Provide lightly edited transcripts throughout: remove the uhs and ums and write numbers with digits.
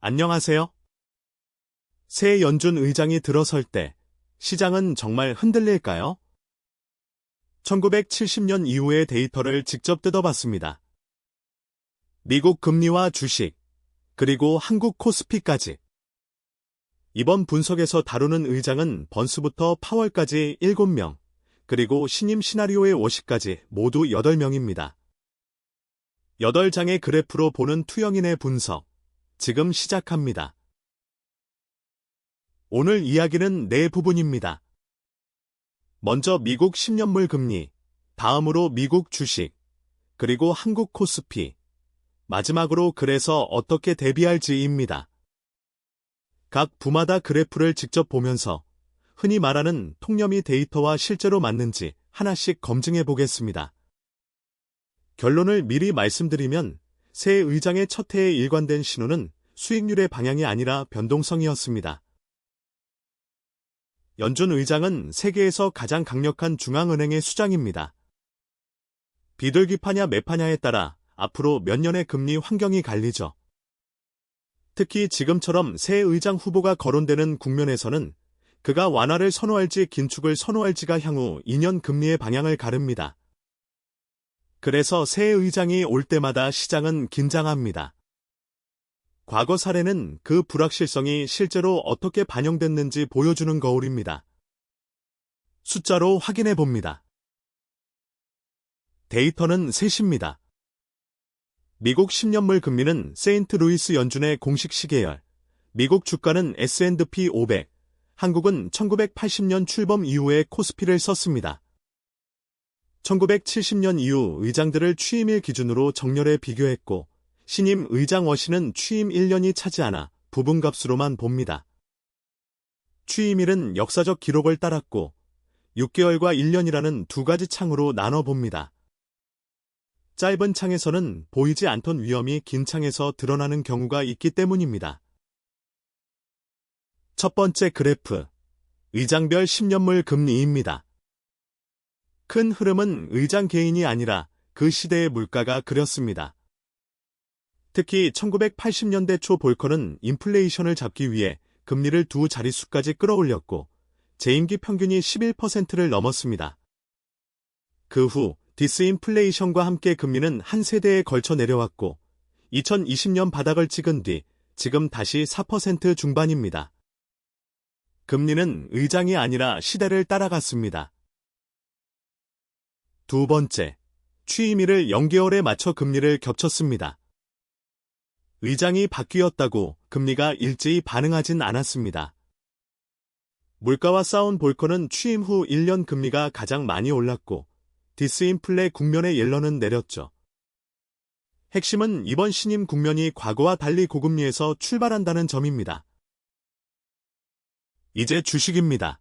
안녕하세요. 새 연준 의장이 들어설 때 시장은 정말 흔들릴까요? 1970년 이후의 데이터를 직접 뜯어봤습니다. 미국 금리와 주식, 그리고 한국 코스피까지. 이번 분석에서 다루는 의장은 번스부터 파월까지 7명, 그리고 신임 시나리오의 워시까지 모두 8명입니다. 8장의 그래프로 보는 투영인의 분석, 지금 시작합니다. 오늘 이야기는 네 부분입니다. 먼저 미국 10년물 금리, 다음으로 미국 주식, 그리고 한국 코스피, 마지막으로 그래서 어떻게 대비할지입니다. 각 부마다 그래프를 직접 보면서 흔히 말하는 통념이 데이터와 실제로 맞는지 하나씩 검증해 보겠습니다. 결론을 미리 말씀드리면 새 의장의 첫 해에 일관된 신호는 수익률의 방향이 아니라 변동성이었습니다. 연준 의장은 세계에서 가장 강력한 중앙은행의 수장입니다. 비둘기파냐 매파냐에 따라 앞으로 몇 년의 금리 환경이 갈리죠. 특히 지금처럼 새 의장 후보가 거론되는 국면에서는 그가 완화를 선호할지 긴축을 선호할지가 향후 2년 금리의 방향을 가릅니다. 그래서 새 의장이 올 때마다 시장은 긴장합니다. 과거 사례는 그 불확실성이 실제로 어떻게 반영됐는지 보여주는 거울입니다. 숫자로 확인해 봅니다. 데이터는 셋입니다. 미국 10년물 금리는 세인트루이스 연준의 공식 시계열, 미국 주가는 S&P 500, 한국은 1980년 출범 이후에 코스피를 썼습니다. 1970년 이후 의장들을 취임일 기준으로 정렬해 비교했고 신임 의장 워시는 취임 1년이 차지 않아 부분값으로만 봅니다. 취임일은 역사적 기록을 따랐고 6개월과 1년이라는 두 가지 창으로 나눠 봅니다. 짧은 창에서는 보이지 않던 위험이 긴 창에서 드러나는 경우가 있기 때문입니다. 첫 번째 그래프, 의장별 10년물 금리입니다. 큰 흐름은 의장 개인이 아니라 그 시대의 물가가 그렸습니다. 특히 1980년대 초 볼커는 인플레이션을 잡기 위해 금리를 두 자릿수까지 끌어올렸고 재임기 평균이 11%를 넘었습니다. 그 후 디스인플레이션과 함께 금리는 한 세대에 걸쳐 내려왔고 2020년 바닥을 찍은 뒤 지금 다시 4% 중반입니다. 금리는 의장이 아니라 시대를 따라갔습니다. 두 번째, 취임일을 0개월에 맞춰 금리를 겹쳤습니다. 의장이 바뀌었다고 금리가 일제히 반응하진 않았습니다. 물가와 싸운 볼커는 취임 후 1년 금리가 가장 많이 올랐고 디스인플레 국면의 옐런은 내렸죠. 핵심은 이번 신임 국면이 과거와 달리 고금리에서 출발한다는 점입니다. 이제 주식입니다.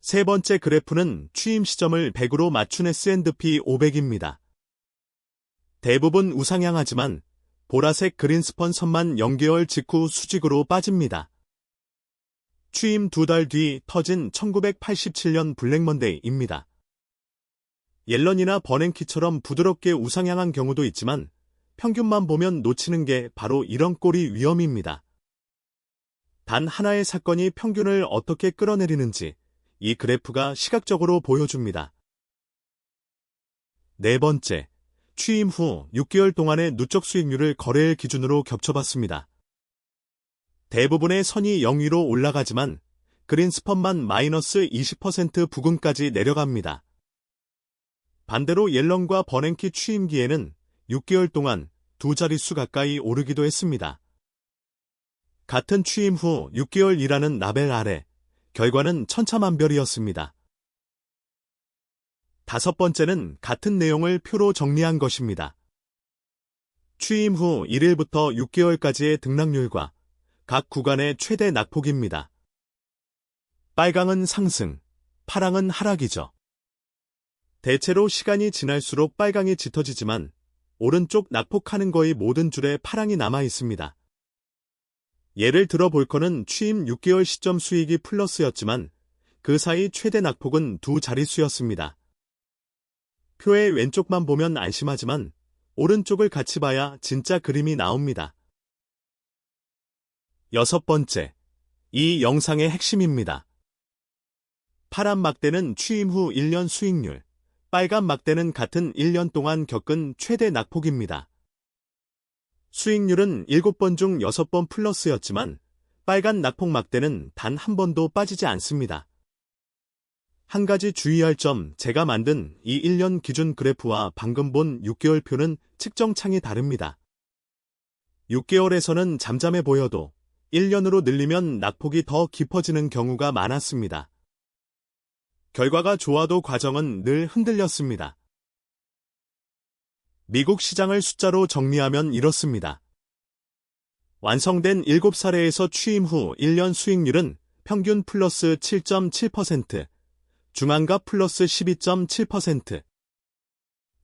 세 번째 그래프는 취임 시점을 100으로 맞춘 S&P 500입니다. 대부분 우상향하지만 보라색 그린스펀 선만 0개월 직후 수직으로 빠집니다. 취임 두 달 뒤 터진 1987년 블랙먼데이입니다. 옐런이나 버냉키처럼 부드럽게 우상향한 경우도 있지만 평균만 보면 놓치는 게 바로 이런 꼴이 위험입니다. 단 하나의 사건이 평균을 어떻게 끌어내리는지 이 그래프가 시각적으로 보여줍니다. 네 번째, 취임 후 6개월 동안의 누적 수익률을 거래일 기준으로 겹쳐봤습니다. 대부분의 선이 0위로 올라가지만 그린스펀만 마이너스 20% 부근까지 내려갑니다. 반대로 옐런과 버냉키 취임기에는 6개월 동안 두 자릿수 가까이 오르기도 했습니다. 같은 취임 후 6개월이라는 라벨 아래 결과는 천차만별이었습니다. 다섯 번째는 같은 내용을 표로 정리한 것입니다. 취임 후 1일부터 6개월까지의 등락률과 각 구간의 최대 낙폭입니다. 빨강은 상승, 파랑은 하락이죠. 대체로 시간이 지날수록 빨강이 짙어지지만 오른쪽 낙폭하는 거의 모든 줄에 파랑이 남아 있습니다. 예를 들어 볼커는 취임 6개월 시점 수익이 플러스였지만 그 사이 최대 낙폭은 두 자릿수였습니다. 표의 왼쪽만 보면 안심하지만 오른쪽을 같이 봐야 진짜 그림이 나옵니다. 6번째, 이 영상의 핵심입니다. 파란 막대는 취임 후 1년 수익률, 빨간 막대는 같은 1년 동안 겪은 최대 낙폭입니다. 수익률은 7번 중 6번 플러스였지만 빨간 낙폭 막대는 단 한 번도 빠지지 않습니다. 한 가지 주의할 점, 제가 만든 이 1년 기준 그래프와 방금 본 6개월 표는 측정창이 다릅니다. 6개월에서는 잠잠해 보여도 1년으로 늘리면 낙폭이 더 깊어지는 경우가 많았습니다. 결과가 좋아도 과정은 늘 흔들렸습니다. 미국 시장을 숫자로 정리하면 이렇습니다. 완성된 7사례에서 취임 후 1년 수익률은 평균 플러스 7.7%, 중앙가 플러스 12.7%.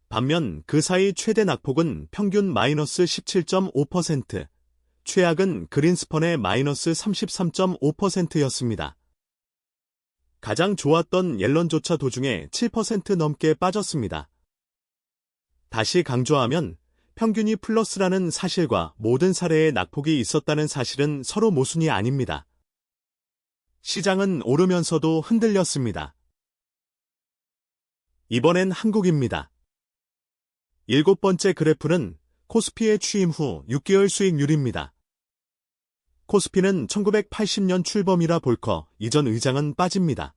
반면 그 사이 최대 낙폭은 평균 마이너스 17.5%, 최악은 그린스펀의 마이너스 33.5%였습니다. 가장 좋았던 옐런조차 도중에 7% 넘게 빠졌습니다. 다시 강조하면 평균이 플러스라는 사실과 모든 사례에 낙폭이 있었다는 사실은 서로 모순이 아닙니다. 시장은 오르면서도 흔들렸습니다. 이번엔 한국입니다. 7번째 그래프는 코스피의 취임 후 6개월 수익률입니다. 코스피는 1980년 출범이라 볼커 이전 의장은 빠집니다.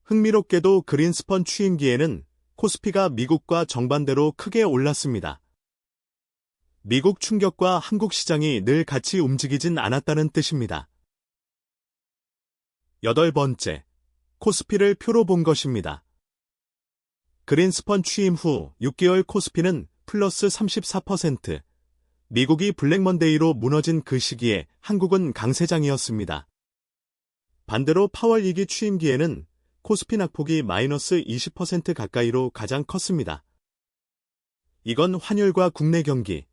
흥미롭게도 그린스펀 취임기에는 코스피가 미국과 정반대로 크게 올랐습니다. 미국 충격과 한국 시장이 늘 같이 움직이진 않았다는 뜻입니다. 8번째, 코스피를 표로 본 것입니다. 그린스펀 취임 후 6개월 코스피는 플러스 34%, 미국이 블랙먼데이로 무너진 그 시기에 한국은 강세장이었습니다. 반대로 파월 2기 취임기에는 코스피 낙폭이 마이너스 20% 가까이로 가장 컸습니다. 이건 환율과 국내 경기,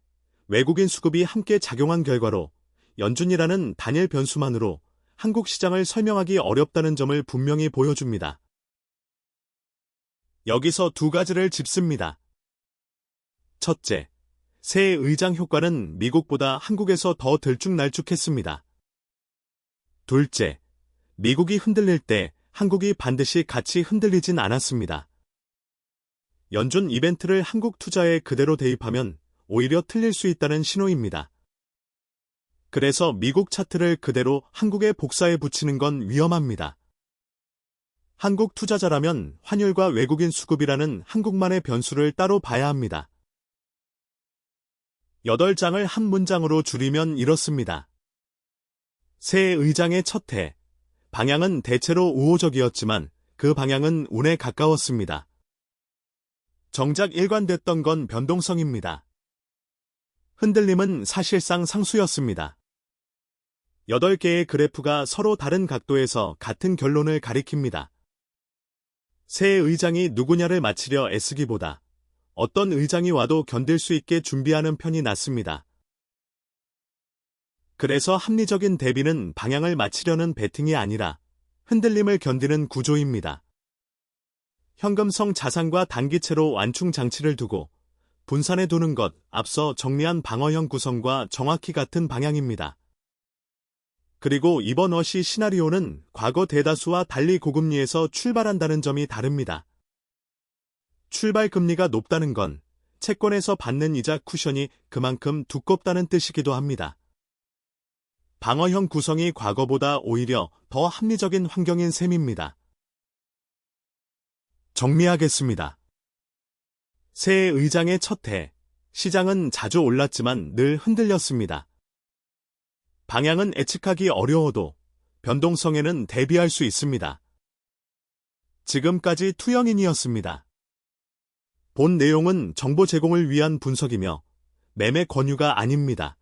외국인 수급이 함께 작용한 결과로 연준이라는 단일 변수만으로 한국 시장을 설명하기 어렵다는 점을 분명히 보여줍니다. 여기서 두 가지를 짚습니다. 첫째, 새 의장 효과는 미국보다 한국에서 더 들쭉날쭉했습니다. 둘째, 미국이 흔들릴 때 한국이 반드시 같이 흔들리진 않았습니다. 연준 이벤트를 한국 투자에 그대로 대입하면 오히려 틀릴 수 있다는 신호입니다. 그래서 미국 차트를 그대로 한국에 복사해 붙이는 건 위험합니다. 한국 투자자라면 환율과 외국인 수급이라는 한국만의 변수를 따로 봐야 합니다. 8장을 한 문장으로 줄이면 이렇습니다. 새 의장의 첫 해, 방향은 대체로 우호적이었지만 그 방향은 운에 가까웠습니다. 정작 일관됐던 건 변동성입니다. 흔들림은 사실상 상수였습니다. 8개의 그래프가 서로 다른 각도에서 같은 결론을 가리킵니다. 새 의장이 누구냐를 맞히려 애쓰기보다 어떤 의장이 와도 견딜 수 있게 준비하는 편이 낫습니다. 그래서 합리적인 대비는 방향을 맞추려는 배팅이 아니라 흔들림을 견디는 구조입니다. 현금성 자산과 단기채로 완충 장치를 두고 분산해 두는 것, 앞서 정리한 방어형 구성과 정확히 같은 방향입니다. 그리고 이번 워시 시나리오는 과거 대다수와 달리 고금리에서 출발한다는 점이 다릅니다. 출발 금리가 높다는 건 채권에서 받는 이자 쿠션이 그만큼 두껍다는 뜻이기도 합니다. 방어형 구성이 과거보다 오히려 더 합리적인 환경인 셈입니다. 정리하겠습니다. 새 의장의 첫 해, 시장은 자주 올랐지만 늘 흔들렸습니다. 방향은 예측하기 어려워도 변동성에는 대비할 수 있습니다. 지금까지 투영인이었습니다. 본 내용은 정보 제공을 위한 분석이며 매매 권유가 아닙니다.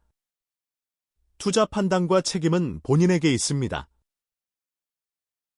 투자 판단과 책임은 본인에게 있습니다.